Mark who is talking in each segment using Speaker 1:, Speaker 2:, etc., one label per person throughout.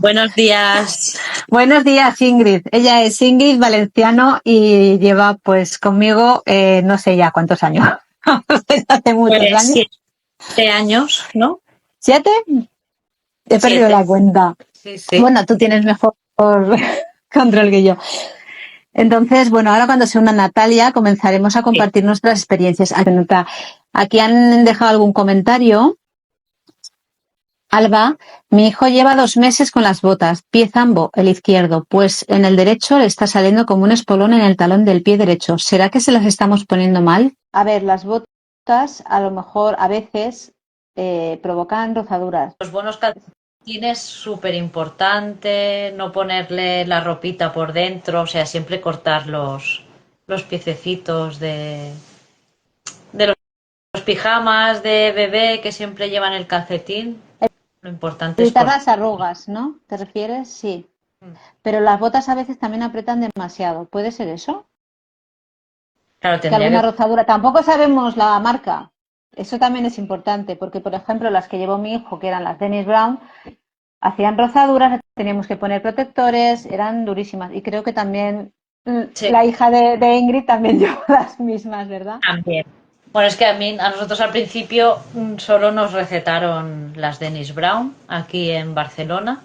Speaker 1: Buenos días.
Speaker 2: Buenos días, Ingrid. Ella es Ingrid Valenciano y lleva pues conmigo no sé ya cuántos años. Hace muchos años.
Speaker 1: 7 años, ¿no?
Speaker 2: ¿7? He perdido la cuenta.
Speaker 1: Sí.
Speaker 2: Bueno, tú tienes mejor control que yo. Entonces, bueno, ahora cuando se una Natalia comenzaremos a compartir nuestras experiencias. Aquí han dejado algún comentario. Alba, mi hijo lleva 2 meses con las botas, pie zambo, el izquierdo, pues en el derecho le está saliendo como un espolón en el talón del pie derecho. ¿Será que se las estamos poniendo mal? A ver, las botas a lo mejor a veces provocan rozaduras.
Speaker 1: Los buenos calcetines, súper importante, no ponerle la ropita por dentro, o sea, siempre cortar los piececitos de los pijamas de bebé que siempre llevan el calcetín. Lo importante es
Speaker 2: evitar las arrugas, ¿no? ¿Te refieres? Sí. Pero las botas a veces también apretan demasiado. ¿Puede ser eso?
Speaker 1: Claro,
Speaker 2: Que alguna rozadura. Tampoco sabemos la marca. Eso también es importante, porque por ejemplo las que llevó mi hijo, que eran las Dennis Brown, hacían rozaduras, teníamos que poner protectores, eran durísimas. Y creo que también la hija de Ingrid también llevó las mismas, ¿verdad?
Speaker 1: También. Bueno, es que a nosotros al principio solo nos recetaron las Dennis Brown aquí en Barcelona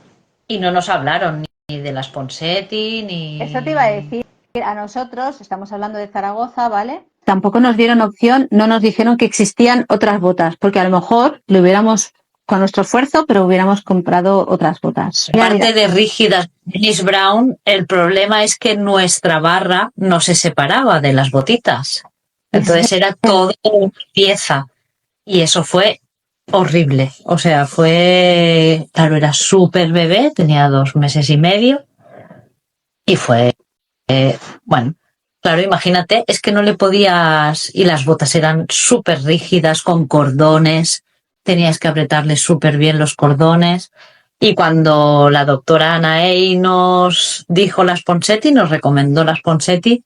Speaker 1: y no nos hablaron ni de las Ponseti ni...
Speaker 2: Eso te iba a decir. A nosotros, estamos hablando de Zaragoza, ¿vale? Tampoco nos dieron opción, no nos dijeron que existían otras botas, porque a lo mejor lo hubiéramos con nuestro esfuerzo, pero hubiéramos comprado otras botas.
Speaker 1: Aparte de rígidas Dennis Brown, el problema es que nuestra barra no se separaba de las botitas. Entonces era todo una pieza y eso fue horrible. O sea, claro, era súper bebé, tenía 2 meses y medio y fue, bueno, claro, imagínate, es que no le podías, y las botas eran súper rígidas con cordones, tenías que apretarle súper bien los cordones. Y cuando la doctora Anaei nos dijo las Ponseti, nos recomendó las Ponseti,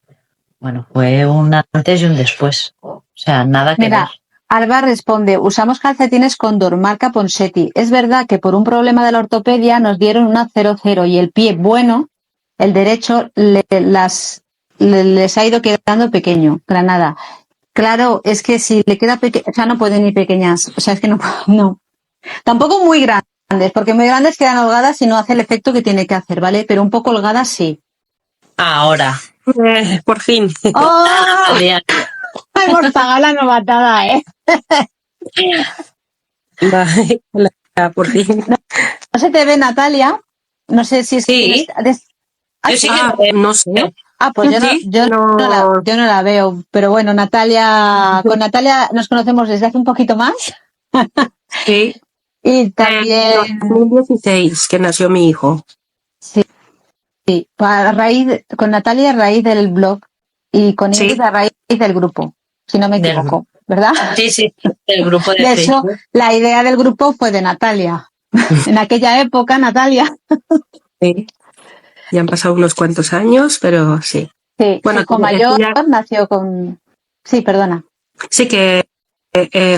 Speaker 1: bueno, fue un antes y un después. O sea, nada que ver.
Speaker 2: Alba responde, usamos calcetines Condor, marca Ponseti. Es verdad que por un problema de la ortopedia nos dieron una 00 y el pie bueno, el derecho, les ha ido quedando pequeño, Granada. Claro, es que si le queda pequeño, o sea, no pueden ir pequeñas, o sea, es que no. Tampoco muy grandes, porque muy grandes quedan holgadas y no hace el efecto que tiene que hacer, ¿vale? Pero un poco holgadas sí.
Speaker 1: Ahora.
Speaker 3: Por fin.
Speaker 2: ¡Oh! ¡Ay, Mortaga, la novatada, eh!
Speaker 3: Por fin.
Speaker 2: No se te ve, Natalia. No sé si es
Speaker 1: sí.
Speaker 3: Yo sí que no sé.
Speaker 2: Pues yo no la veo. Pero bueno, Natalia, con Natalia nos conocemos desde hace un poquito más.
Speaker 3: Sí.
Speaker 2: Y también...
Speaker 3: En 2016, que nació mi hijo.
Speaker 2: Sí. Con Natalia a raíz del blog y con Ingrid a raíz del grupo, si no me equivoco, ¿verdad?
Speaker 1: Sí, del grupo de
Speaker 2: Facebook. De hecho, la idea del grupo fue de Natalia. En aquella época, Natalia.
Speaker 3: Sí. Ya han pasado unos cuantos años, pero sí.
Speaker 2: Sí, bueno, hijo mayor nació con... Sí, perdona.
Speaker 3: Sí, que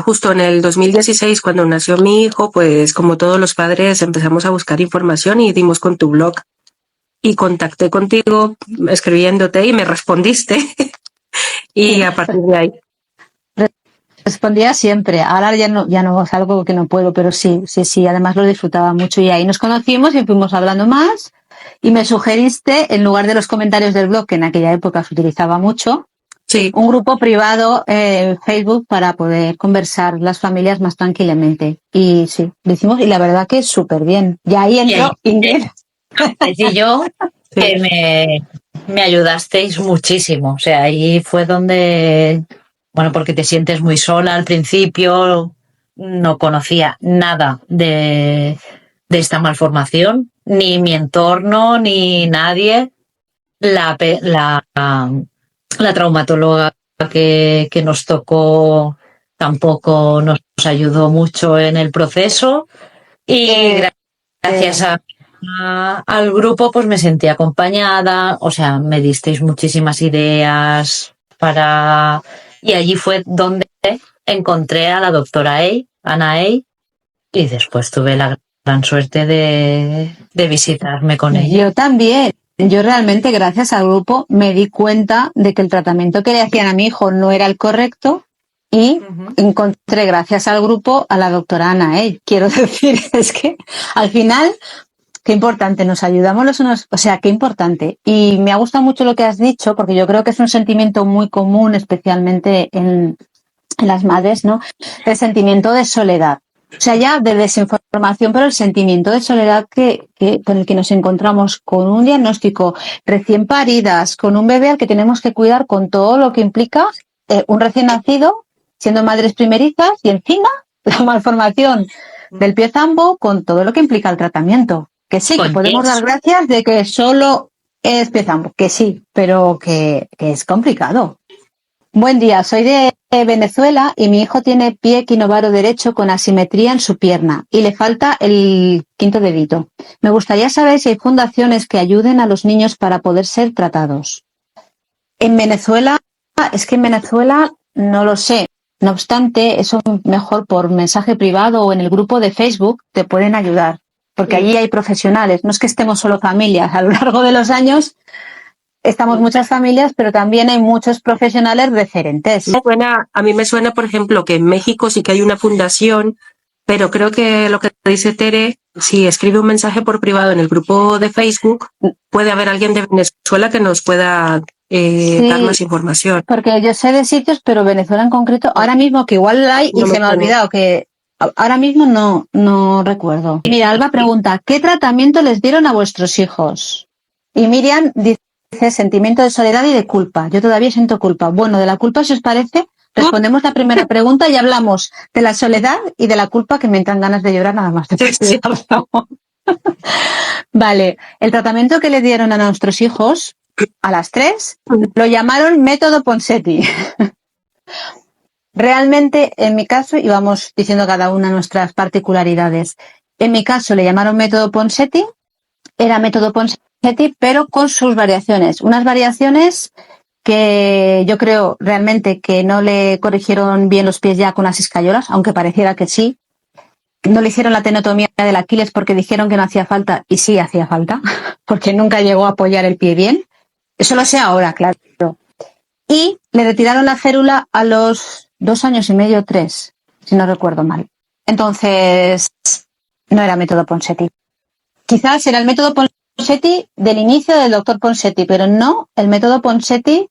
Speaker 3: justo en el 2016, cuando nació mi hijo, pues como todos los padres empezamos a buscar información y dimos con tu blog. Y contacté contigo escribiéndote y me respondiste. Y a partir de ahí.
Speaker 2: Respondía siempre. Ahora ya no es algo que no puedo, pero sí. Además lo disfrutaba mucho y ahí nos conocimos y fuimos hablando más. Y me sugeriste, en lugar de los comentarios del blog, que en aquella época se utilizaba mucho, un grupo privado en Facebook para poder conversar las familias más tranquilamente. Y sí, lo hicimos y la verdad que es súper bien. Y ahí entró Ingrid.
Speaker 1: Y yo, que me ayudasteis muchísimo. O sea, ahí fue donde, bueno, porque te sientes muy sola al principio, no conocía nada de esta malformación, ni mi entorno, ni nadie. La traumatóloga que nos tocó tampoco nos ayudó mucho en el proceso y gracias al grupo pues me sentí acompañada, o sea, me disteis muchísimas ideas y allí fue donde encontré a la doctora Anaei y después tuve la gran suerte de visitarme con ella.
Speaker 2: Yo también. Yo realmente, gracias al grupo, me di cuenta de que el tratamiento que le hacían a mi hijo no era el correcto y encontré, gracias al grupo, a la doctora Ana. Quiero decir, es que al final, qué importante, nos ayudamos los unos, o sea, qué importante. Y me ha gustado mucho lo que has dicho, porque yo creo que es un sentimiento muy común, especialmente en las madres, ¿no? El sentimiento de soledad. O sea, ya de desinformación, pero el sentimiento de soledad con el que nos encontramos con un diagnóstico recién paridas, con un bebé al que tenemos que cuidar con todo lo que implica un recién nacido, siendo madres primerizas y encima la malformación del pie zambo con todo lo que implica el tratamiento. Que sí, que podemos dar gracias de que solo es pie zambo, que sí, pero que es complicado. Buen día, soy de Venezuela y mi hijo tiene pie equinovaro derecho con asimetría en su pierna y le falta el quinto dedito. Me gustaría saber si hay fundaciones que ayuden a los niños para poder ser tratados. En Venezuela no lo sé. No obstante, eso mejor por mensaje privado o en el grupo de Facebook te pueden ayudar, porque allí hay profesionales. No es que estemos solo familias. A lo largo de los años estamos muchas familias, pero también hay muchos profesionales referentes.
Speaker 3: A mí me suena, por ejemplo, que en México sí que hay una fundación, pero creo que lo que dice Tere, si escribe un mensaje por privado en el grupo de Facebook, puede haber alguien de Venezuela que nos pueda dar más información.
Speaker 2: Porque yo sé de sitios, pero Venezuela en concreto, ahora mismo que igual hay y se me ha olvidado que ahora mismo no recuerdo. Mira, Alba pregunta, ¿qué tratamiento les dieron a vuestros hijos? Y Miriam dice sentimiento de soledad y de culpa. Yo todavía siento culpa. Bueno, de la culpa, si os parece, respondemos la primera pregunta y hablamos de la soledad y de la culpa, que me entran ganas de llorar nada más. Vale, el tratamiento que le dieron a nuestros hijos, a las 3, lo llamaron método Ponseti. Realmente, en mi caso, y vamos diciendo cada una nuestras particularidades, en mi caso le llamaron método Ponseti, era método Ponseti, pero con sus variaciones. Unas variaciones que yo creo realmente que no le corrigieron bien los pies ya con las escayolas, aunque pareciera que sí. No le hicieron la tenotomía del Aquiles porque dijeron que no hacía falta, y sí hacía falta, porque nunca llegó a apoyar el pie bien. Eso lo sé ahora, claro. Y le retiraron la férula a los 2 años y medio, 3, si no recuerdo mal. Entonces, no era método Ponseti. Quizás era el método Ponseti del inicio del doctor Ponseti, pero no el método Ponseti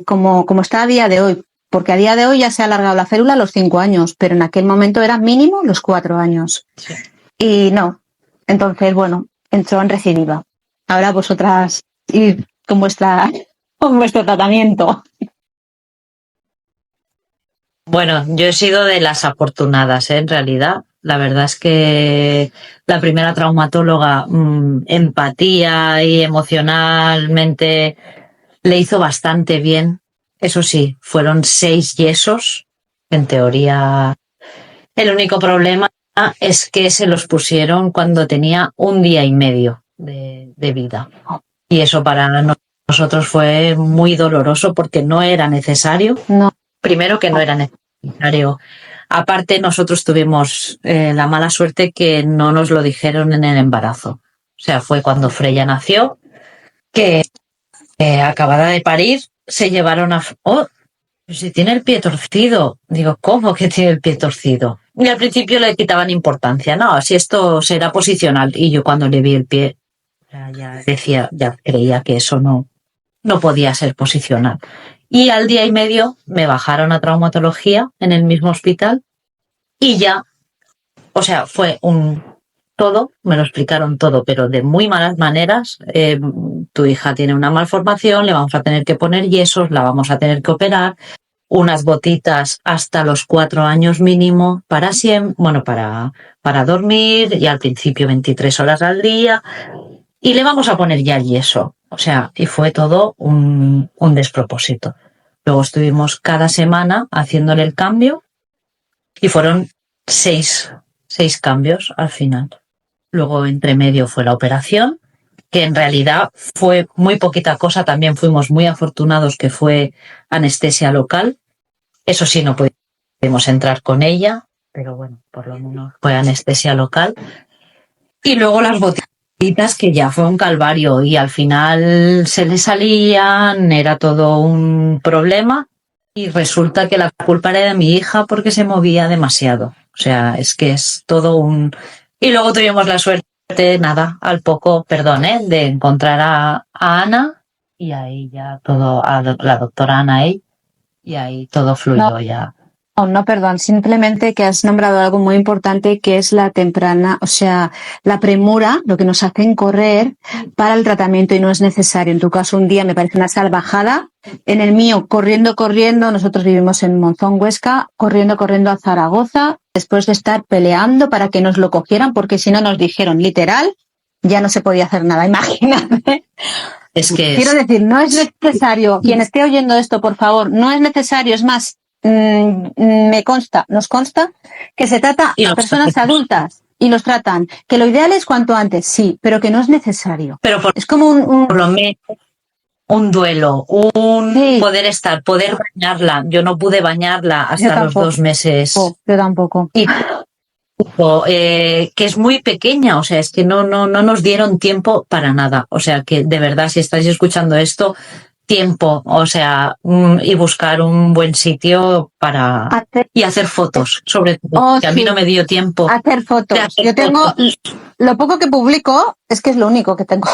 Speaker 2: como está a día de hoy, porque a día de hoy ya se ha alargado la férula a los 5 años, pero en aquel momento era mínimo los 4 años. Sí. Y no. Entonces, bueno, entró en recidiva. Ahora vosotras ir con vuestro tratamiento.
Speaker 1: Bueno, yo he sido de las afortunadas, en realidad. La verdad es que la primera traumatóloga, empatía y emocionalmente le hizo bastante bien. Eso sí, fueron 6 yesos. En teoría, el único problema es que se los pusieron cuando tenía 1 día y medio de vida. Y eso para nosotros fue muy doloroso porque no era necesario.
Speaker 2: No.
Speaker 1: Primero que no era necesario. Aparte, nosotros tuvimos la mala suerte que no nos lo dijeron en el embarazo. O sea, fue cuando Freya nació, que acabada de parir, se llevaron a... ¡Oh! Si tiene el pie torcido. Digo, ¿cómo que tiene el pie torcido? Y al principio le quitaban importancia. No, si esto será posicional. Y yo cuando le vi el pie, ya creía que eso no podía ser posicional. Y al día y medio me bajaron a traumatología en el mismo hospital y ya, o sea, fue todo, me lo explicaron todo, pero de muy malas maneras. Tu hija tiene una malformación, le vamos a tener que poner yesos, la vamos a tener que operar, unas botitas hasta los 4 años mínimo para siempre, bueno, para dormir, y al principio 23 horas al día, y le vamos a poner ya el yeso. O sea, y fue todo un despropósito. Luego estuvimos cada semana haciéndole el cambio y fueron 6 cambios al final. Luego entre medio fue la operación, que en realidad fue muy poquita cosa. También fuimos muy afortunados que fue anestesia local. Eso sí, no pudimos entrar con ella. pero bueno, por lo menos fue anestesia local. Y luego las botitas, que ya fue un calvario y al final se le salían, era todo un problema y resulta que la culpa era de mi hija porque se movía demasiado. O sea, es que es todo un... Y luego tuvimos la suerte, nada, al poco, perdón, de encontrar a Ana y ahí ya todo, la doctora Ana y ahí todo fluyó ya.
Speaker 2: No, perdón, simplemente que has nombrado algo muy importante que es la temprana, o sea, la premura, lo que nos hacen correr para el tratamiento y no es necesario. En tu caso, un día me parece una salvajada. En el mío, corriendo, nosotros vivimos en Monzón, Huesca, corriendo a Zaragoza, después de estar peleando para que nos lo cogieran, porque si no nos dijeron literal, ya no se podía hacer nada, imagínate.
Speaker 1: Es que
Speaker 2: quiero decir, no es necesario, quien esté oyendo esto, por favor, no es necesario, es más, nos consta que se trata a personas adultas y los tratan, que lo ideal es cuanto antes, sí, pero que no es necesario.
Speaker 1: Pero
Speaker 2: es como
Speaker 1: por lo menos un duelo, poder bañarla. Yo no pude bañarla hasta los 2 meses.
Speaker 2: Yo tampoco.
Speaker 1: Y que es muy pequeña, o sea, es que no nos dieron tiempo para nada. O sea, que de verdad, si estáis escuchando esto, tiempo, o sea, y buscar un buen sitio y hacer fotos, sobre todo, que a mí no me dio tiempo.
Speaker 2: Hacer fotos. Yo tengo, lo poco que publico, es que es lo único que tengo.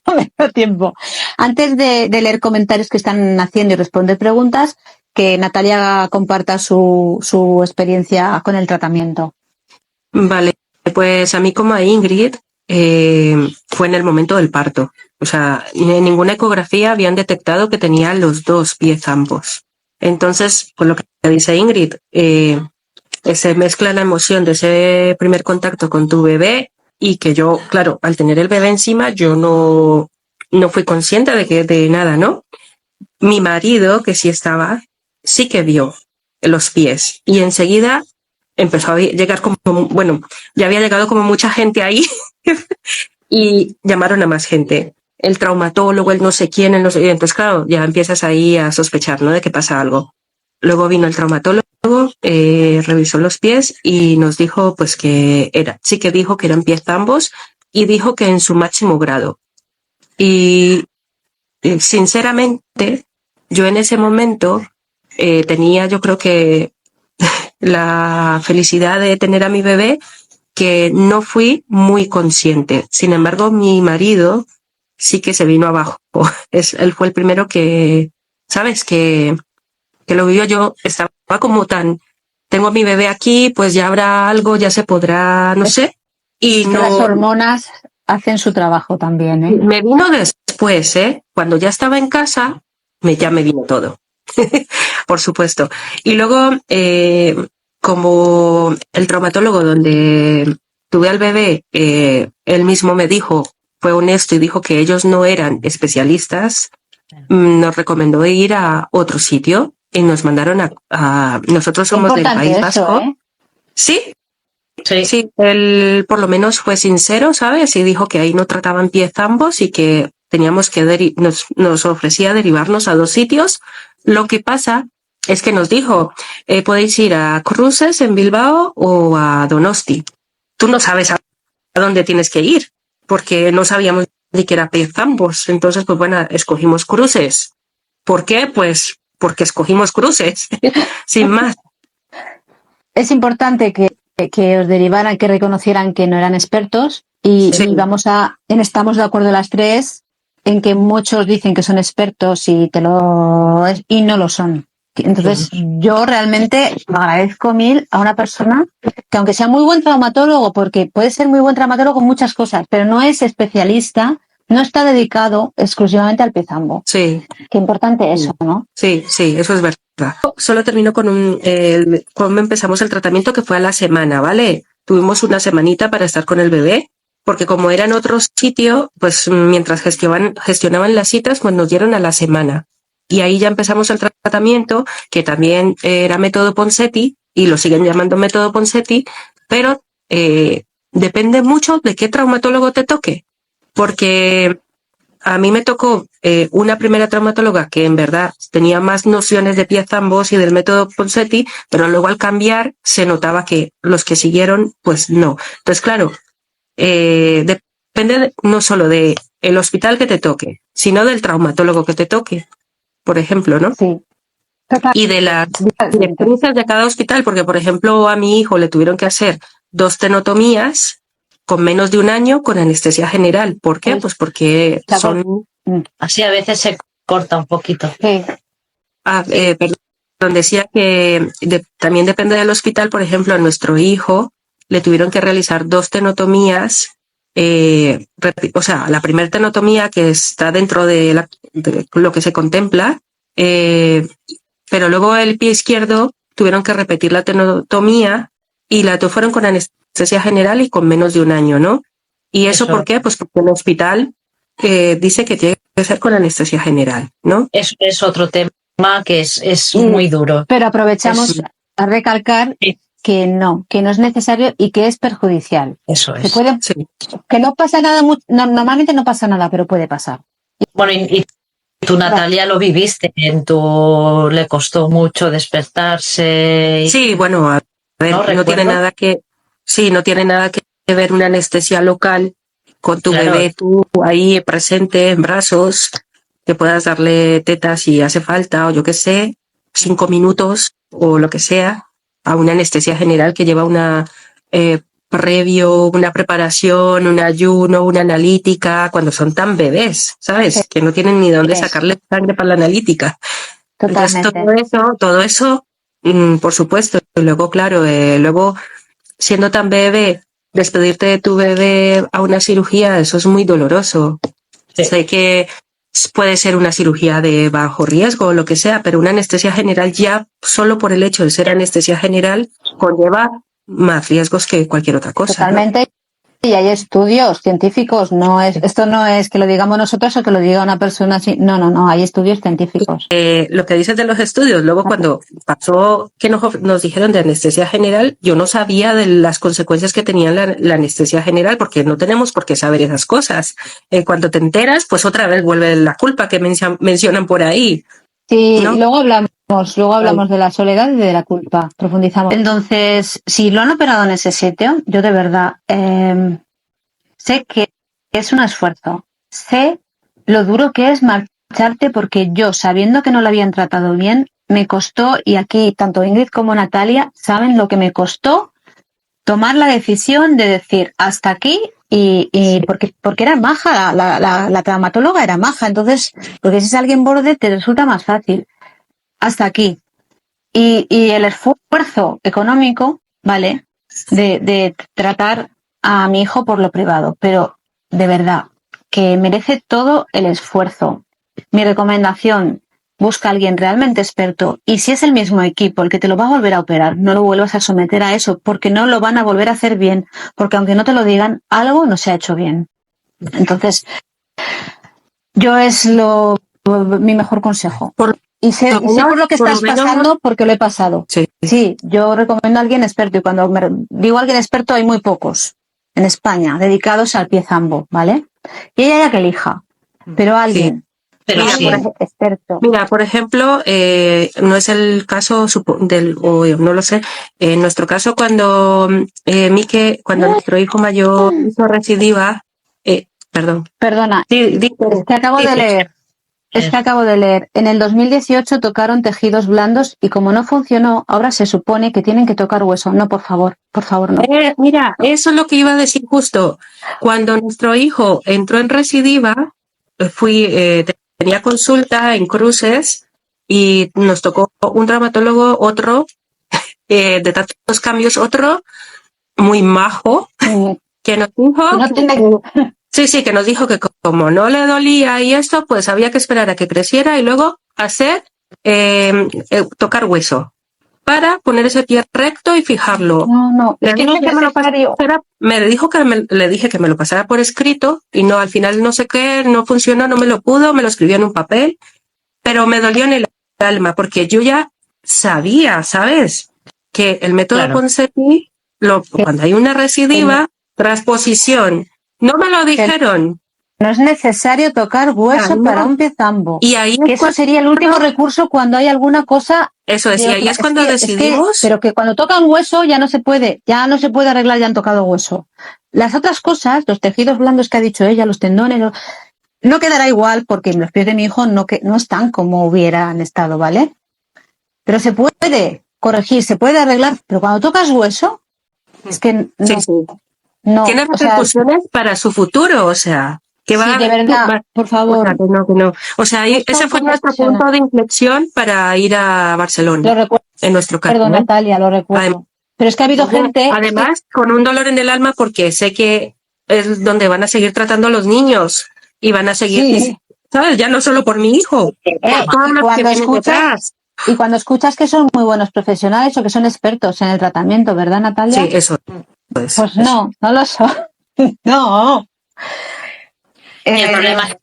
Speaker 2: No me da tiempo. Antes de leer comentarios que están haciendo y responder preguntas, que Natalia comparta su experiencia con el tratamiento.
Speaker 3: Vale, pues a mí como a Ingrid fue en el momento del parto. O sea, en ninguna ecografía habían detectado que tenía los 2 pies ambos. Entonces, por lo que dice Ingrid, se mezcla la emoción de ese primer contacto con tu bebé y que yo, claro, al tener el bebé encima, yo no fui consciente de nada, ¿no? Mi marido, que sí estaba, sí que vio los pies y enseguida empezó a llegar ya había llegado como mucha gente ahí y llamaron a más gente. El traumatólogo, el no sé quién, el no sé quién. Entonces, claro, ya empiezas ahí a sospechar, ¿no? De que pasa algo. Luego vino el traumatólogo, revisó los pies y nos dijo, pues sí que dijo que eran pies ambos y dijo que en su máximo grado. Y sinceramente, yo en ese momento tenía, yo creo que la felicidad de tener a mi bebé, que no fui muy consciente. Sin embargo, mi marido sí que se vino abajo. Él fue el primero que, ¿sabes? Que lo vivió. Yo estaba como tengo a mi bebé aquí, pues ya habrá algo, ya se podrá, no sé. Y no.
Speaker 2: Las hormonas hacen su trabajo también, ¿eh?
Speaker 3: Me vino después, cuando ya estaba en casa, ya me vino todo. Por supuesto. Y luego, como el traumatólogo donde tuve al bebé, él mismo me dijo, fue honesto y dijo que ellos no eran especialistas, nos recomendó ir a otro sitio y nos mandaron nosotros somos del País Vasco. Sí. Él por lo menos fue sincero, ¿sabes? Y dijo que ahí no trataban pies ambos y que teníamos que nos ofrecía derivarnos a 2 sitios. Lo que pasa es que nos dijo, podéis ir a Cruces en Bilbao o a Donosti. Tú no sabes a dónde tienes que ir, porque no sabíamos ni que era pies ambos. Entonces, pues bueno, escogimos Cruces. ¿Por qué? Pues porque escogimos Cruces, sin más.
Speaker 2: Es importante que os derivaran, que reconocieran que no eran expertos y estamos de acuerdo las tres en que muchos dicen que son expertos y no lo son. Entonces, yo realmente agradezco 1000 a una persona que, aunque sea muy buen traumatólogo, porque puede ser muy buen traumatólogo con muchas cosas, pero no es especialista, no está dedicado exclusivamente al pezambo.
Speaker 3: Sí.
Speaker 2: Qué importante eso, ¿no?
Speaker 3: Sí, eso es verdad. Solo termino con cómo empezamos el tratamiento, que fue a la semana, ¿vale? Tuvimos una semanita para estar con el bebé, porque como era en otro sitio, pues mientras gestionaban las citas, pues nos dieron a la semana. Y ahí ya empezamos el tratamiento, que también era método Ponseti, y lo siguen llamando método Ponseti, pero depende mucho de qué traumatólogo te toque. Porque a mí me tocó una primera traumatóloga que en verdad tenía más nociones de Piez-Zambos y del método Ponseti, pero luego al cambiar se notaba que los que siguieron, pues no. Entonces, claro, depende no solo de el hospital que te toque, sino del traumatólogo que te toque, por ejemplo, ¿no?
Speaker 2: Sí. Total.
Speaker 3: Y de las directrices de cada hospital, porque, por ejemplo, a mi hijo le tuvieron que hacer 2 tenotomías con menos de un año con anestesia general. ¿Por qué? Pues porque son...
Speaker 1: Así a veces se corta un poquito.
Speaker 2: Sí.
Speaker 3: Perdón, decía que también depende del hospital. Por ejemplo, a nuestro hijo le tuvieron que realizar 2 tenotomías. O sea, la primera tenotomía que está dentro de lo que se contempla, pero luego el pie izquierdo tuvieron que repetir la tenotomía y la fueron con anestesia general y con menos de un año, ¿no? ¿Y eso por qué? Pues porque el hospital dice que tiene que ser con anestesia general, ¿no?
Speaker 1: Eso es otro tema que es muy duro.
Speaker 2: Pero aprovechamos a recalcar que no es necesario y que es perjudicial.
Speaker 1: Eso es.
Speaker 2: Que no pasa nada, normalmente no pasa nada, pero puede pasar.
Speaker 1: Bueno, y tú, Natalia, lo viviste, le costó mucho despertarse.
Speaker 3: Sí, bueno, a ver, no tiene nada que ver una anestesia local con tu bebé, tú ahí presente en brazos, que puedas darle tetas si hace falta, o yo qué sé, 5 minutos o lo que sea, a una anestesia general que lleva una una preparación, un ayuno, una analítica, cuando son tan bebés, ¿sabes? Sí. Que no tienen ni dónde sacarle sangre para la analítica.
Speaker 2: Totalmente.
Speaker 3: Entonces, todo eso, por supuesto. Y luego, claro, luego, siendo tan bebé, despedirte de tu bebé a una cirugía, eso es muy doloroso. Sí. Sé que puede ser una cirugía de bajo riesgo o lo que sea, pero una anestesia general ya, solo por el hecho de ser anestesia general, conlleva más riesgos que cualquier otra cosa.
Speaker 2: Totalmente. ¿No? Y hay estudios científicos, esto no es que lo digamos nosotros o que lo diga una persona así, no, hay estudios científicos.
Speaker 3: Lo que dices de los estudios, luego cuando pasó que nos dijeron de anestesia general, yo no sabía de las consecuencias que tenía la anestesia general, porque no tenemos por qué saber esas cosas. Cuando te enteras, pues otra vez vuelve la culpa que mencionan por ahí.
Speaker 2: Sí, ¿no? Luego hablamos de la soledad y de la culpa, profundizamos. Entonces, si lo han operado en ese sitio, yo de verdad sé que es un esfuerzo, sé lo duro que es marcharte, porque yo, sabiendo que no lo habían tratado bien, me costó, y aquí tanto Ingrid como Natalia saben lo que me costó tomar la decisión de decir hasta aquí. Y porque era maja, la traumatóloga era maja, entonces, porque si es alguien borde te resulta más fácil. Hasta aquí. Y el esfuerzo económico, ¿vale? De tratar a mi hijo por lo privado, pero de verdad, que merece todo el esfuerzo. Mi recomendación, busca a alguien realmente experto, y si es el mismo equipo el que te lo va a volver a operar, no lo vuelvas a someter a eso, porque no lo van a volver a hacer bien, porque aunque no te lo digan, algo no se ha hecho bien. Entonces, yo es mi mejor consejo. Y sé por lo que estás pasando, porque lo he pasado. Sí, yo recomiendo a alguien experto, y cuando digo alguien experto, hay muy pocos en España dedicados al Piez-Zambo, ¿vale? Y ella ya que elija, pero alguien.
Speaker 3: Sí. Pero
Speaker 2: experto.
Speaker 3: Mira, por ejemplo, no es el caso no lo sé. En nuestro caso, cuando nuestro hijo mayor hizo recidiva, perdón.
Speaker 2: Perdona, es que acabo de leer. En el 2018 tocaron tejidos blandos y como no funcionó, ahora se supone que tienen que tocar hueso. No, por favor, no.
Speaker 3: Mira, eso es lo que iba a decir justo. Cuando nuestro hijo entró en recidiva, tenía consulta en Cruces y nos tocó un traumatólogo, otro, de tantos cambios, otro muy majo, que nos dijo... que nos dijo que como no le dolía y esto, pues había que esperar a que creciera y luego hacer tocar hueso para poner ese pie recto y fijarlo.
Speaker 2: No, es que no es necesario.
Speaker 3: Me dijo le dije que me lo pasara por escrito y no, al final no sé qué, no funcionó, no me lo pudo, me lo escribió en un papel, pero me dolió en el alma porque yo ya sabía, ¿sabes? Que el método Ponseti, cuando hay una recidiva, transposición. No me lo dijeron.
Speaker 2: no es necesario tocar hueso
Speaker 3: Claro.
Speaker 2: para un piezambo.
Speaker 3: Y ahí
Speaker 2: Que eso sería el último recurso cuando hay alguna cosa.
Speaker 3: eso es, y ahí es cuando
Speaker 2: que-
Speaker 3: decidimos.
Speaker 2: pero que cuando tocan hueso ya no se puede arreglar, ya han tocado hueso. Las otras cosas, los tejidos blandos que ha dicho ella, los tendones, no quedará igual porque los pies de mi hijo no están como hubieran estado, ¿vale? Pero se puede corregir, se puede arreglar, pero cuando tocas hueso, es que no.
Speaker 3: Sí, sí.
Speaker 2: no,
Speaker 3: Tiene
Speaker 2: o sea,
Speaker 3: repercusiones para su futuro, o sea, que
Speaker 2: sí,
Speaker 3: va,
Speaker 2: de verdad,
Speaker 3: va-
Speaker 2: por
Speaker 3: o sea,
Speaker 2: favor,
Speaker 3: que no, que no. O sea, ahí,
Speaker 2: Esto
Speaker 3: ese fue
Speaker 2: como
Speaker 3: nuestro
Speaker 2: profesional.
Speaker 3: punto de inflexión para ir a Barcelona,
Speaker 2: lo recuerdo,
Speaker 3: en nuestro caso, ¿eh?
Speaker 2: Natalia, lo recuerdo. Pero es que ha habido gente.
Speaker 3: Además, con un dolor en el alma porque sé que es donde van a seguir tratando a los niños y van a seguir,
Speaker 2: Sí.
Speaker 3: ¿sabes? Ya no solo por mi hijo, por todos los que vienen detrás.
Speaker 2: Y cuando escuchas que son muy buenos profesionales o que son expertos en el tratamiento, ¿verdad, Natalia?
Speaker 3: Sí, eso.
Speaker 2: Pues no lo son. No.
Speaker 1: Y el problema es que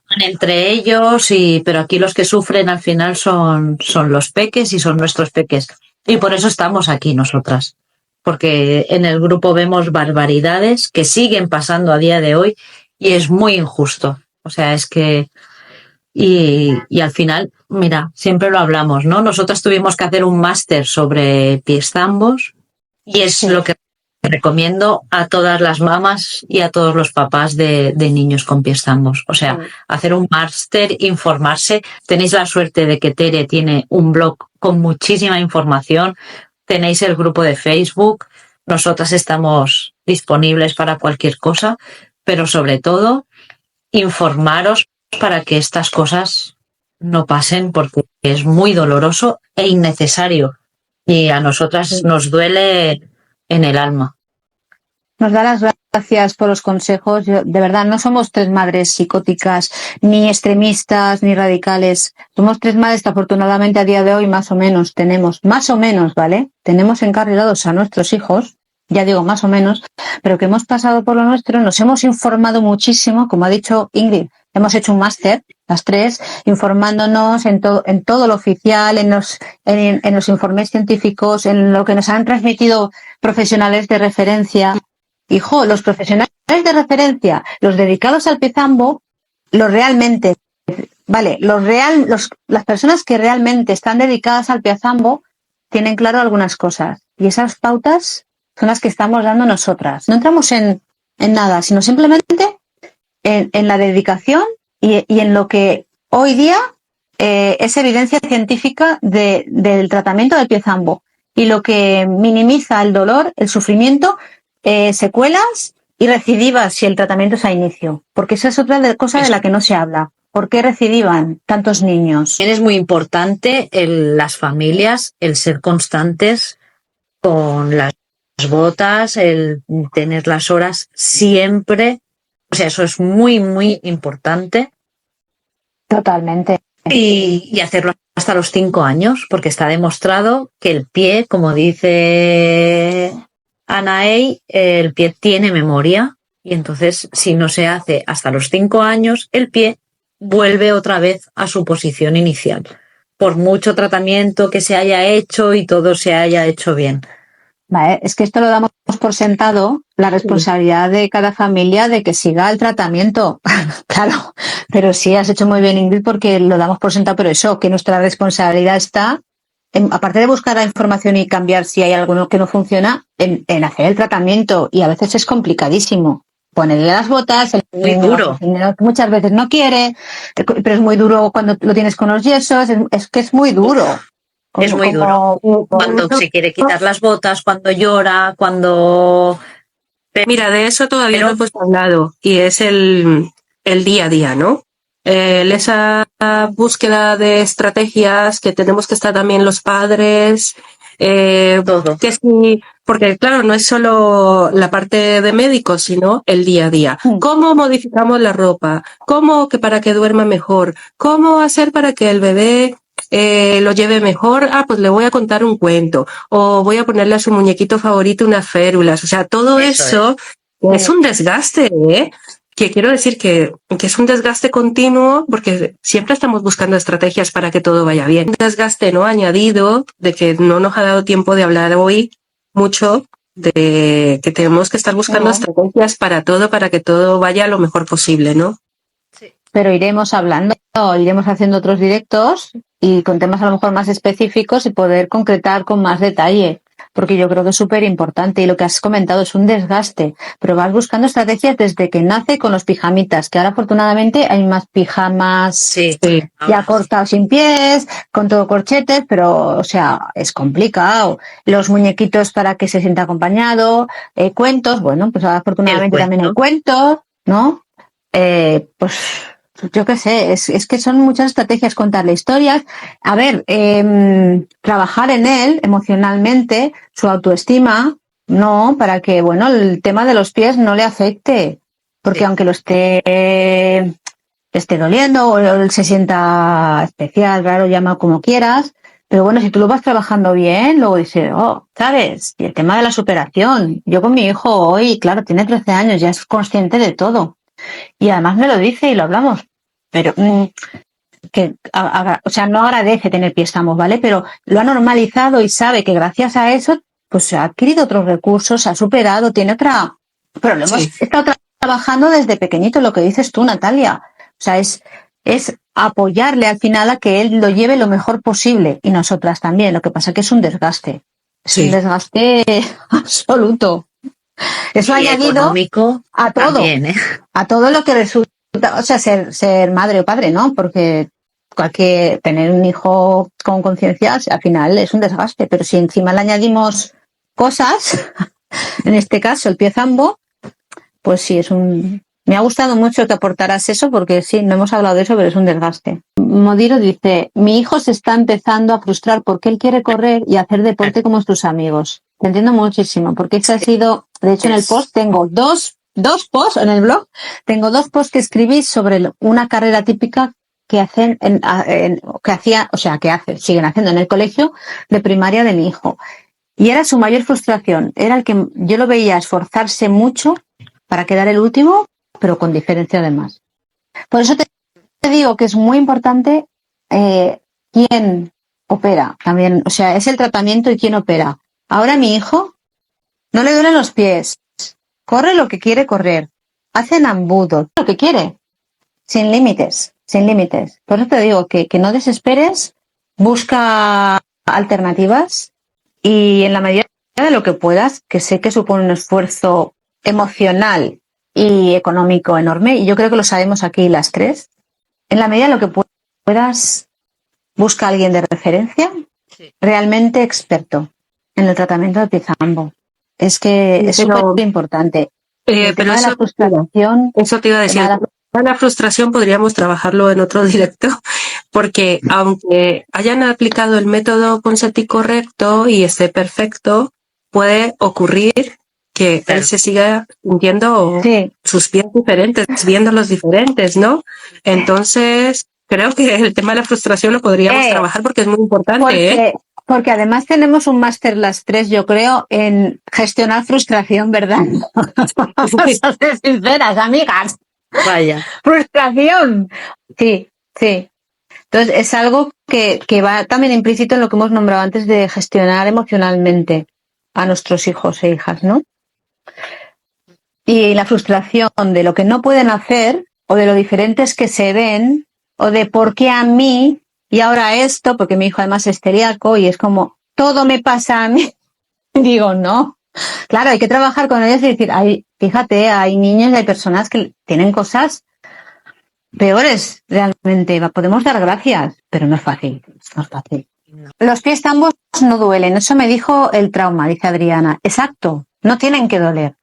Speaker 1: hablan entre ellos, pero aquí los que sufren al final son los peques y son nuestros peques. Y por eso estamos aquí nosotras. Porque en el grupo vemos barbaridades que siguen pasando a día de hoy y es muy injusto. O sea, es que... Y al final, mira, siempre lo hablamos, ¿no? Nosotras tuvimos que hacer un máster sobre pies zambos y es lo que recomiendo a todas las mamás y a todos los papás de niños con pies zambos. O sea, hacer un máster, informarse. Tenéis la suerte de que Tere tiene un blog con muchísima información. Tenéis el grupo de Facebook. Nosotras estamos disponibles para cualquier cosa, pero sobre todo, informaros para que estas cosas no pasen porque es muy doloroso e innecesario. Y a nosotras nos duele en el alma.
Speaker 2: Nos da las gracias por los consejos. De verdad, no somos tres madres psicóticas, ni extremistas, ni radicales. Somos tres madres que afortunadamente a día de hoy más o menos, ¿vale? Tenemos encarrilados a nuestros hijos, ya digo más o menos, pero que hemos pasado por lo nuestro, nos hemos informado muchísimo, como ha dicho Ingrid, hemos hecho un máster, las tres, informándonos en todo lo oficial, en los informes científicos, en lo que nos han transmitido profesionales de referencia. Hijo, los profesionales de referencia, los dedicados al piezambo, las personas que realmente están dedicadas al piezambo tienen claro algunas cosas. Y esas pautas son las que estamos dando nosotras. No entramos en nada, sino simplemente en la dedicación y en lo que hoy día es evidencia científica del tratamiento del piezambo y lo que minimiza el dolor, el sufrimiento, secuelas y recidivas si el tratamiento es a inicio. Porque esa es otra cosa de la que no se habla. ¿Por qué recidivan tantos niños?
Speaker 1: Es muy importante las familias, el ser constantes con las botas, el tener las horas siempre. O sea, eso es muy, muy importante.
Speaker 2: Totalmente.
Speaker 1: Y hacerlo hasta los 5 años, porque está demostrado que el pie, como dice Anaey, el pie tiene memoria y entonces si no se hace hasta los 5 años, el pie vuelve otra vez a su posición inicial, por mucho tratamiento que se haya hecho y todo se haya hecho bien.
Speaker 2: Vale, es que esto lo damos por sentado, la responsabilidad de cada familia de que siga el tratamiento. Claro, pero sí, has hecho muy bien, Ingrid, porque lo damos por sentado, pero eso, que nuestra responsabilidad está, aparte de buscar la información y cambiar si hay algo que no funciona, en hacer el tratamiento. Y a veces es complicadísimo. Ponerle las botas,
Speaker 1: muy duro.
Speaker 2: Muchas veces no quiere, pero es muy duro cuando lo tienes con los yesos, es que es muy duro.
Speaker 1: Es muy duro. Cuando se quiere quitar las botas, cuando llora, cuando...
Speaker 3: Mira, de eso todavía no hemos hablado y es el día a día, ¿no? Esa búsqueda de estrategias que tenemos que estar también los padres.
Speaker 1: Todo.
Speaker 3: Que sí, porque claro, no es solo la parte de médicos, sino el día a día. ¿Cómo modificamos la ropa? ¿Cómo que para que duerma mejor? ¿Cómo hacer para que el bebé lo lleve mejor? Pues le voy a contar un cuento o voy a ponerle a su muñequito favorito unas férulas. O sea, todo eso es un desgaste, ¿eh? Que quiero decir que es un desgaste continuo porque siempre estamos buscando estrategias para que todo vaya bien. Un desgaste no añadido de que no nos ha dado tiempo de hablar hoy mucho de que tenemos que estar buscando estrategias para todo, para que todo vaya lo mejor posible, ¿no?
Speaker 2: Pero iremos hablando, iremos haciendo otros directos y con temas a lo mejor más específicos y poder concretar con más detalle, porque yo creo que es súper importante y lo que has comentado es un desgaste, pero vas buscando estrategias desde que nace con los pijamitas, que ahora afortunadamente hay más pijamas ya cortados sin pies, con todo corchetes, pero o sea, es complicado. Los muñequitos para que se sienta acompañado, cuentos, bueno, pues ahora afortunadamente también hay cuentos, ¿no? Pues yo qué sé, es que son muchas estrategias, contarle historias. A ver, trabajar en él emocionalmente, su autoestima, no, para que, bueno, el tema de los pies no le afecte. Porque aunque lo esté doliendo o él se sienta especial, raro, llama como quieras, pero bueno, si tú lo vas trabajando bien, luego dices, oh, ¿sabes? Y el tema de la superación. Yo con mi hijo hoy, claro, tiene 13 años, ya es consciente de todo. Y además me lo dice y lo hablamos. Pero que, o sea, no agradece tener pies ambos, ¿vale? Pero lo ha normalizado y sabe que gracias a eso, pues ha adquirido otros recursos, ha superado, tiene otra. Pero lo hemos estado trabajando desde pequeñito, lo que dices tú, Natalia. O sea, es apoyarle al final a que él lo lleve lo mejor posible y nosotras también. Lo que pasa que es un desgaste. Es un desgaste absoluto. Eso ha añadido a todo,
Speaker 1: también,
Speaker 2: a todo lo que resulta, o sea, ser madre o padre, ¿no? Porque tener un hijo con conciencia, al final es un desgaste, pero si encima le añadimos cosas, en este caso el pie zambo, pues sí, me ha gustado mucho que aportaras eso, porque sí, no hemos hablado de eso, pero es un desgaste. Modiro dice, mi hijo se está empezando a frustrar porque él quiere correr y hacer deporte como sus amigos. Te entiendo muchísimo, porque eso ha sido, de hecho en el post tengo dos posts en el blog, tengo 2 posts que escribí sobre una carrera típica que hacen, siguen haciendo en el colegio de primaria de mi hijo. Y era su mayor frustración, era el que yo lo veía esforzarse mucho para quedar el último, pero con diferencia además. Por eso te digo que es muy importante quién opera también, o sea, es el tratamiento y quién opera. Ahora mi hijo no le duelen los pies, corre lo que quiere correr, hace embudo, lo que quiere, sin límites, sin límites. Por eso te digo que no desesperes, busca alternativas y en la medida de lo que puedas, que sé que supone un esfuerzo emocional y económico enorme, y yo creo que lo sabemos aquí las tres, en la medida de lo que puedas, busca a alguien de referencia, realmente experto en el tratamiento de pie zambo. Es que es súper importante.
Speaker 3: Pero eso,
Speaker 2: la frustración,
Speaker 3: eso te iba a decir. La frustración podríamos trabajarlo en otro directo, porque aunque hayan aplicado el método Ponseti correcto y esté perfecto, puede ocurrir que él se siga sintiendo sus pies diferentes, viéndolos diferentes, ¿no? Entonces, creo que el tema de la frustración lo podríamos trabajar porque es muy importante,
Speaker 2: Porque además tenemos un máster las tres, yo creo, en gestionar frustración, ¿verdad? Vamos a ser sinceras, amigas.
Speaker 1: Vaya.
Speaker 2: Frustración. Sí. Entonces es algo que va también implícito en lo que hemos nombrado antes de gestionar emocionalmente a nuestros hijos e hijas, ¿no? Y la frustración de lo que no pueden hacer o de lo diferentes que se ven o de por qué a mí y ahora esto, porque mi hijo además es celíaco y es como, todo me pasa a mí. Digo, no. Claro, hay que trabajar con ellos y decir, fíjate, hay niños y hay personas que tienen cosas peores realmente. Podemos dar gracias, pero no es fácil. No es fácil. No. Los pies ambos no duelen. Eso me dijo el trauma, dice Adriana. Exacto. No tienen que doler.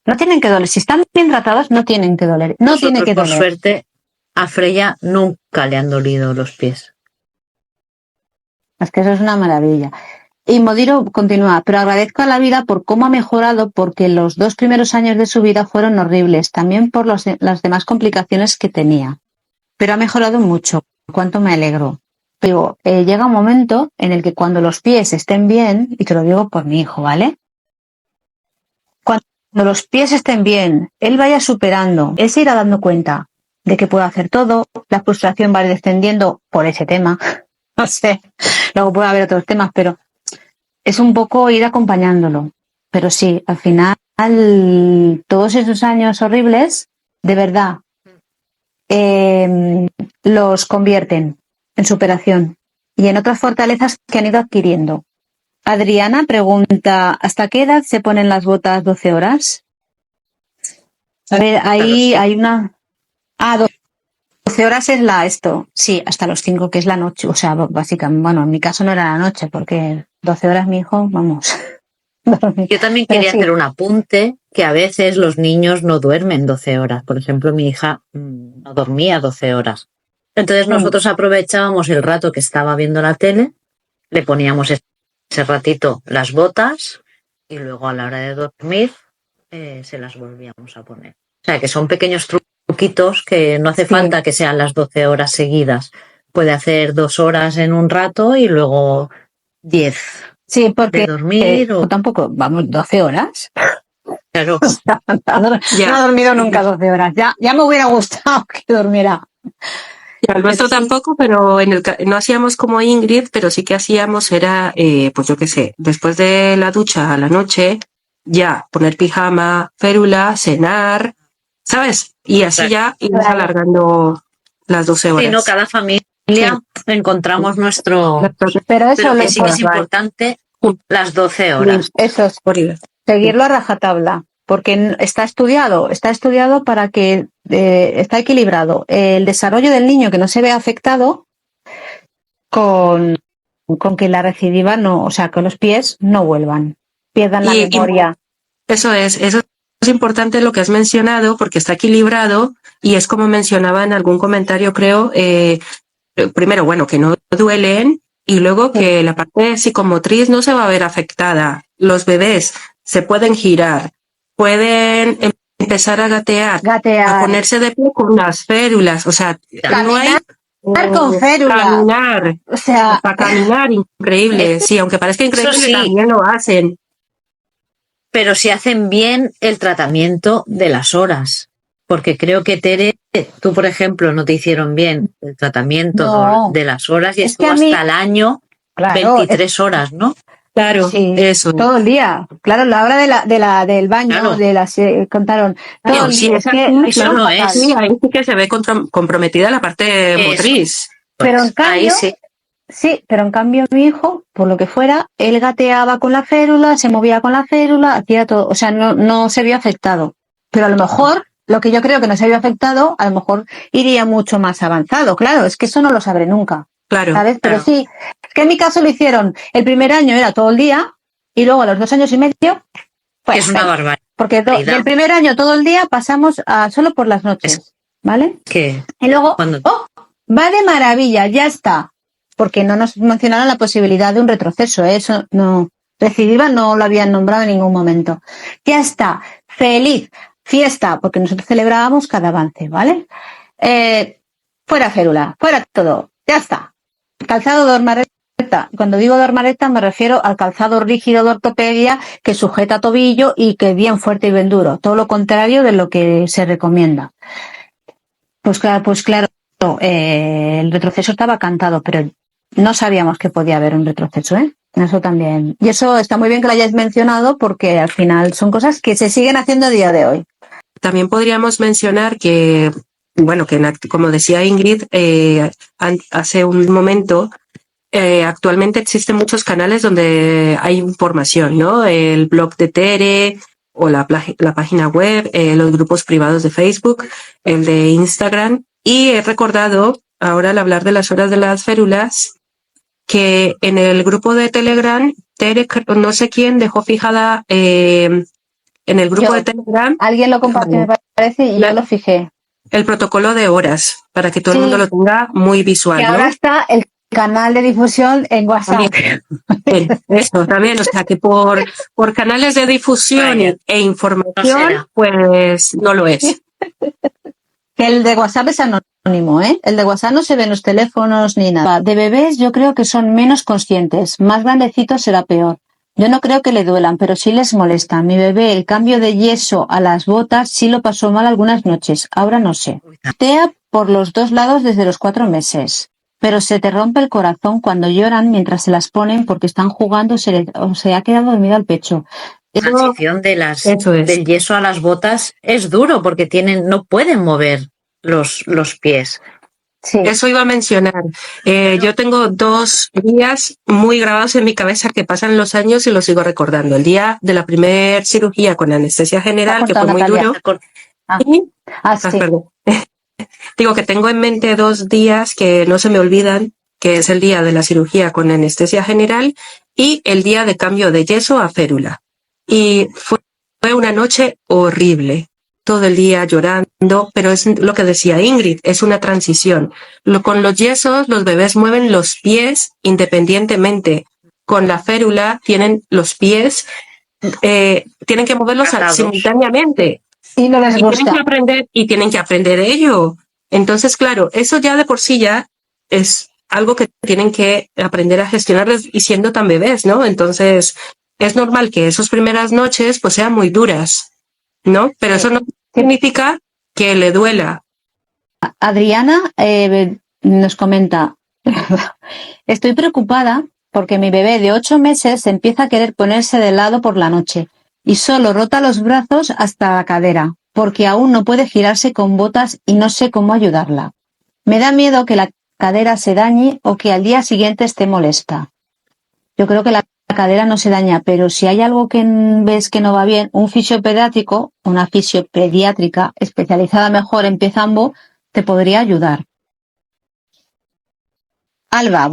Speaker 2: No tienen que doler. Si están bien tratados, no tienen que doler. No tiene que doler.
Speaker 1: Por suerte, a Freya nunca le han dolido los pies.
Speaker 2: Es que eso es una maravilla. Y Modiro continúa, pero agradezco a la vida por cómo ha mejorado, porque los 2 primeros años de su vida fueron horribles, también por las demás complicaciones que tenía. Pero ha mejorado mucho, cuánto me alegro. Pero llega un momento en el que cuando los pies estén bien, y te lo digo por mi hijo, ¿vale? Cuando los pies estén bien, él vaya superando, él se irá dando cuenta de que puede hacer todo, la frustración va descendiendo por ese tema, no sé, luego puede haber otros temas, pero es un poco ir acompañándolo. pero sí, al final, todos esos años horribles, de verdad, los convierten en superación y en otras fortalezas que han ido adquiriendo. Adriana pregunta, ¿hasta qué edad se ponen las botas 12 horas? A ver, ahí hay una... 12 horas es esto. Sí, hasta los 5, que es la noche. O sea, básicamente, bueno, en mi caso no era la noche, porque 12 horas mi hijo, vamos.
Speaker 1: Yo también quería hacer un apunte, que a veces los niños no duermen 12 horas. Por ejemplo, mi hija no dormía 12 horas. Entonces nosotros aprovechábamos el rato que estaba viendo la tele, le poníamos ese ratito las botas y luego a la hora de dormir se las volvíamos a poner. O sea, que son pequeños truquitos que no hace falta que sean las 12 horas seguidas. Puede hacer 2 horas en un rato y luego 10
Speaker 2: porque
Speaker 1: de dormir. O
Speaker 2: tampoco, vamos, 12 horas.
Speaker 1: Claro.
Speaker 2: No he dormido nunca 12 horas. Ya me hubiera gustado que durmiera.
Speaker 3: El nuestro tampoco, pero no hacíamos como Ingrid, pero sí que hacíamos era, pues yo qué sé, después de la ducha a la noche, ya poner pijama, férula, cenar, ¿sabes? Y así ya irnos alargando las 12 horas.
Speaker 1: Sí, no, cada familia encontramos nuestro...
Speaker 2: Pero eso
Speaker 1: que sí que es importante, las 12 horas.
Speaker 2: Eso es seguirlo a rajatabla. Porque está estudiado para que está equilibrado el desarrollo del niño, que no se vea afectado con que la recidiva no, o sea, que los pies no vuelvan, pierdan la memoria.
Speaker 3: Eso es importante lo que has mencionado, porque está equilibrado y es como mencionaba en algún comentario, creo, primero, bueno, que no duelen y luego que la parte psicomotriz no se va a ver afectada. Los bebés se pueden girar, pueden empezar a gatear, a ponerse de pie con las férulas, o sea, no hay
Speaker 2: con férula.
Speaker 3: Caminar,
Speaker 2: o sea,
Speaker 3: para caminar, increíble, sí, aunque parezca increíble, sí, también lo hacen.
Speaker 1: Pero si hacen bien el tratamiento de las horas, porque creo que Tere, tú por ejemplo, no te hicieron bien el tratamiento de las horas y estuvo hasta el año 23 horas, ¿no?
Speaker 3: Claro,
Speaker 2: sí,
Speaker 3: eso.
Speaker 2: Todo el día. Claro, la hora del baño, contaron. Todo
Speaker 3: sí,
Speaker 2: el día.
Speaker 1: eso no es.
Speaker 3: Sí, ahí sí que se ve comprometida la parte motriz.
Speaker 2: Pero en cambio, pero en cambio mi hijo, por lo que fuera, él gateaba con la férula, se movía con la férula, hacía todo. O sea, no se vio afectado. Pero a lo mejor, lo que yo creo que no se vio afectado, a lo mejor iría mucho más avanzado. Claro, es que eso no lo sabré nunca.
Speaker 3: Claro.
Speaker 2: ¿Sabes? Pero sí, es que en mi caso lo hicieron. El primer año era todo el día y luego a los 2 años y medio. Pues,
Speaker 1: es una barbaridad.
Speaker 2: Porque del primer año todo el día pasamos solo por las noches. ¿Vale?
Speaker 1: ¿Qué?
Speaker 2: Y luego, va de maravilla, ya está. Porque no nos mencionaron la posibilidad de un retroceso. Eso no. Recidiva no lo habían nombrado en ningún momento. Ya está. Feliz. Fiesta. Porque nosotros celebrábamos cada avance, ¿vale? Fuera férula. Fuera todo. Ya está. Calzado de ormareta. Cuando digo de ormareta me refiero al calzado rígido de ortopedia que sujeta tobillo y que es bien fuerte y bien duro. Todo lo contrario de lo que se recomienda. Pues claro, el retroceso estaba cantado, pero no sabíamos que podía haber un retroceso, ¿eh? Eso también. Y eso está muy bien que lo hayáis mencionado porque al final son cosas que se siguen haciendo a día de hoy.
Speaker 3: También podríamos mencionar que, bueno, que como decía Ingrid hace un momento, actualmente existen muchos canales donde hay información, ¿no? El blog de Tere o la página web, los grupos privados de Facebook, el de Instagram. Y he recordado, ahora al hablar de las horas de las férulas, que en el grupo de Telegram, Tere, no sé quién, dejó fijada en el grupo de Telegram.
Speaker 2: Alguien lo compartió, me parece, y yo lo fijé.
Speaker 3: El protocolo de horas, para que todo el mundo lo tenga muy visual.
Speaker 2: Que ahora está el canal de difusión en WhatsApp.
Speaker 3: Eso también, o sea que por canales de difusión e información, pues no lo es.
Speaker 2: Que el de WhatsApp es anónimo, ¿eh? El de WhatsApp no se ve en los teléfonos ni nada. De bebés yo creo que son menos conscientes. Más grandecitos será peor. Yo no creo que le duelan, pero sí les molesta. Mi bebé, el cambio de yeso a las botas sí lo pasó mal algunas noches. Ahora no sé. Tea por los 2 lados desde los 4 meses. Pero se te rompe el corazón cuando lloran mientras se las ponen porque están jugando o se ha quedado dormido al pecho.
Speaker 1: transición
Speaker 3: Eso es.
Speaker 1: del yeso a las botas es duro porque no pueden mover los pies.
Speaker 2: Sí.
Speaker 3: Eso iba a mencionar. Yo tengo 2 días muy grabados en mi cabeza que pasan los años y los sigo recordando. El día de la primera cirugía con anestesia general, que fue muy
Speaker 2: Natalia.
Speaker 3: duro.
Speaker 2: Ah.
Speaker 3: Y,
Speaker 2: sí.
Speaker 3: perdón. Digo que tengo en mente 2 días que no se me olvidan, que es el día de la cirugía con anestesia general y el día de cambio de yeso a férula. Y fue una noche horrible. Todo el día llorando, pero es lo que decía Ingrid, es una transición. Con los yesos, los bebés mueven los pies independientemente. Con la férula tienen los pies, tienen que moverlos simultáneamente.
Speaker 2: Y no les gusta.
Speaker 3: Tienen que aprender ello. Entonces, claro, eso ya de por sí ya es algo que tienen que aprender a gestionar y siendo tan bebés, ¿no? Entonces, es normal que esas primeras noches pues sean muy duras, ¿no? Pero eso no significa que le duela.
Speaker 2: Adriana nos comenta, estoy preocupada porque mi bebé de 8 meses empieza a querer ponerse de lado por la noche y solo rota los brazos hasta la cadera, porque aún no puede girarse con botas y no sé cómo ayudarla. Me da miedo que la cadera se dañe o que al día siguiente esté molesta. Yo creo que la cadera no se daña, pero si hay algo que ves que no va bien, un fisiopediátrico, una fisiopediátrica especializada mejor en piezambo, te podría ayudar. Alba,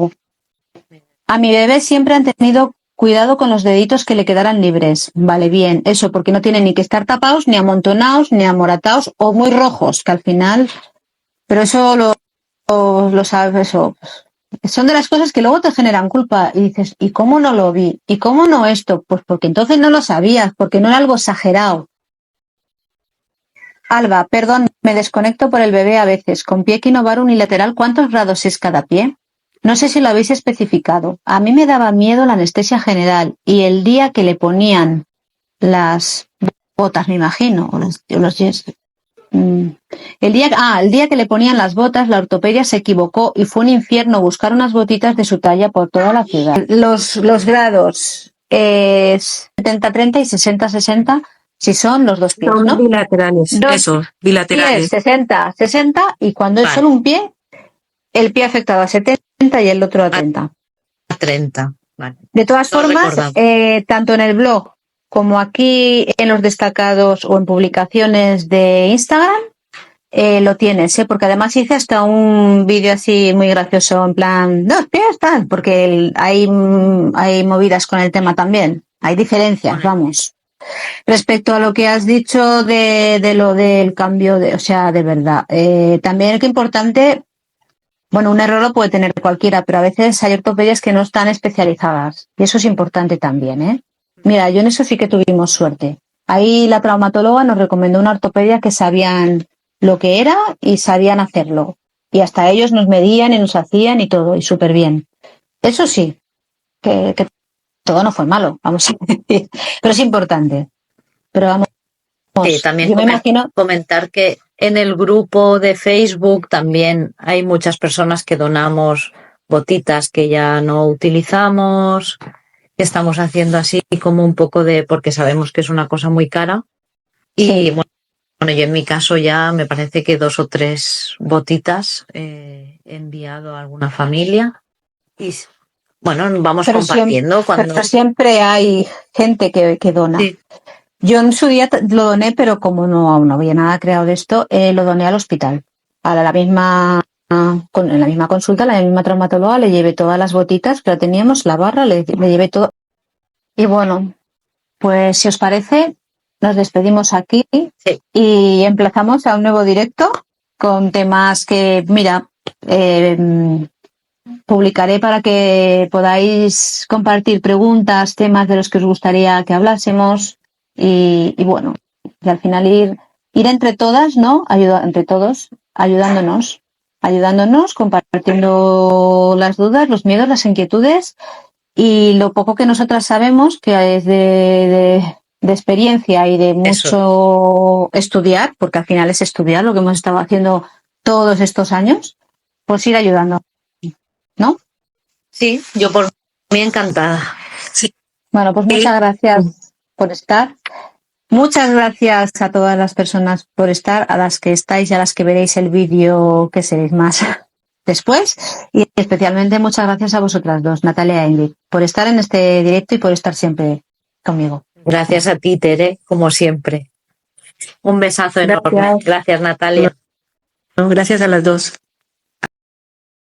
Speaker 2: a mi bebé siempre han tenido cuidado con los deditos que le quedaran libres. Vale, bien, eso, porque no tienen ni que estar tapados, ni amontonados, ni amoratados o muy rojos, que al final... Pero eso lo sabes, eso... Son de las cosas que luego te generan culpa y dices, ¿y cómo no lo vi? ¿Y cómo no esto? Pues porque entonces no lo sabías, porque no era algo exagerado. Alba, perdón, me desconecto por el bebé a veces. Con pie equinovar unilateral, ¿cuántos grados es cada pie? No sé si lo habéis especificado. A mí me daba miedo la anestesia general y el día que le ponían las botas, me imagino, o los yesos. El día que le ponían las botas, la ortopedia se equivocó y fue un infierno buscar unas botitas de su talla por toda la ciudad. Los grados 70-30 y 60-60, si son los dos pies, ¿no?
Speaker 3: Bilaterales, bilaterales.
Speaker 2: 60 y cuando es solo un pie, el pie afectado a 70 y el otro a 30.
Speaker 1: A 30, vale.
Speaker 2: De todas formas, tanto en el blog como aquí en los destacados o en publicaciones de Instagram, lo tienes, porque además hice hasta un vídeo así muy gracioso, en plan, 2 pies, tal, porque hay movidas con el tema también, hay diferencias, vamos. Respecto a lo que has dicho de lo del cambio, o sea, de verdad, también es que importante, bueno, un error lo puede tener cualquiera, pero a veces hay ortopedias que no están especializadas, y eso es importante también, ¿eh? Mira, yo en eso sí que tuvimos suerte. Ahí la traumatóloga nos recomendó una ortopedia que sabían lo que era y sabían hacerlo. Y hasta ellos nos medían y nos hacían y todo, y súper bien. Eso sí, que todo no fue malo, vamos a decir. Pero es importante. Pero vamos,
Speaker 1: sí, también
Speaker 2: yo me imagino...
Speaker 1: comentar que en el grupo de Facebook también hay muchas personas que donamos botitas que ya no utilizamos, que estamos haciendo así como un poco porque sabemos que es una cosa muy cara. Y bueno, yo en mi caso ya me parece que 2 o 3 botitas he enviado a alguna familia y bueno, vamos compartiendo.
Speaker 2: Pero siempre hay gente que dona. Sí. Yo en su día lo doné, pero como aún no había nada creado de esto, lo doné al hospital. En la misma consulta, la misma traumatóloga, le llevé todas las botitas, pero teníamos la barra, le llevé todo. Y bueno, pues si os parece, nos despedimos aquí y emplazamos a un nuevo directo con temas que, mira, publicaré para que podáis compartir preguntas, temas de los que os gustaría que hablásemos y bueno, y al final ir entre todas, ¿no? Entre todos, ayudándonos, compartiendo las dudas, los miedos, las inquietudes y lo poco que nosotras sabemos, que es de experiencia y de mucho estudiar, porque al final es estudiar lo que hemos estado haciendo todos estos años, pues ir ayudando, ¿no?
Speaker 1: Sí, yo por mí encantada. Sí.
Speaker 2: Bueno, pues muchas gracias por estar. Muchas gracias a todas las personas por estar, a las que estáis y a las que veréis el vídeo, que seréis más después. Y especialmente muchas gracias a vosotras dos, Natalia e Ingrid, por estar en este directo y por estar siempre conmigo.
Speaker 1: Gracias a ti, Tere, como siempre. Un besazo enorme. Gracias, Natalia.
Speaker 3: No, gracias a las dos.